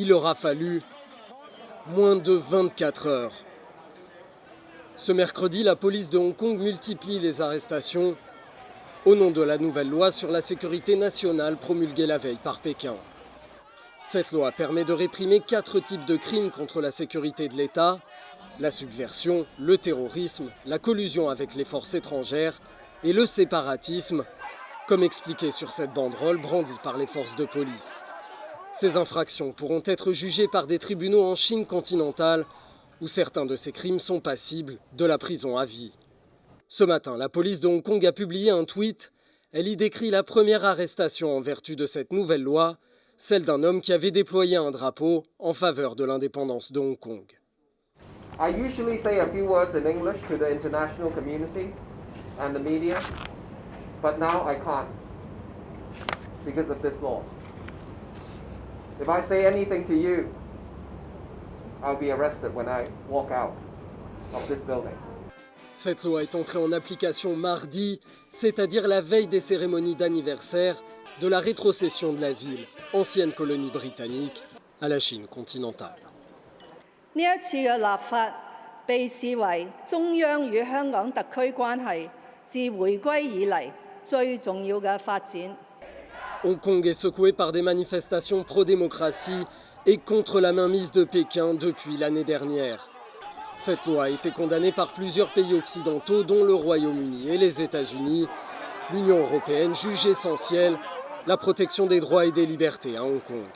Il aura fallu moins de 24 heures. Ce mercredi, la police de Hong Kong multiplie les arrestations au nom de la nouvelle loi sur la sécurité nationale promulguée la veille par Pékin. Cette loi permet de réprimer 4 types de crimes contre la sécurité de l'État: la subversion, le terrorisme, la collusion avec les forces étrangères et le séparatisme, comme expliqué sur cette banderole brandie par les forces de police. Ces infractions pourront être jugées par des tribunaux en Chine continentale, où certains de ces crimes sont passibles de la prison à vie. Ce matin, la police de Hong Kong a publié un tweet. Elle y décrit la première arrestation en vertu de cette nouvelle loi, celle d'un homme qui avait déployé un drapeau en faveur de l'indépendance de Hong Kong. I usually say a few words in English to the international community and the media, but now I can't because of this law. If I say anything to you, I'll be arrested when I walk out of this building. Cette loi est entrée en application mardi, c'est-à-dire la veille des cérémonies d'anniversaire de la rétrocession de la ville, ancienne colonie britannique, à la Chine continentale. 呢一次嘅立法被視為中央與香港特區關係自回歸以嚟最重要嘅發展。 Hong Kong est secoué par des manifestations pro-démocratie et contre la mainmise de Pékin depuis l'année dernière. Cette loi a été condamnée par plusieurs pays occidentaux, dont le Royaume-Uni et les États-Unis. L'Union européenne juge essentielle la protection des droits et des libertés à Hong Kong.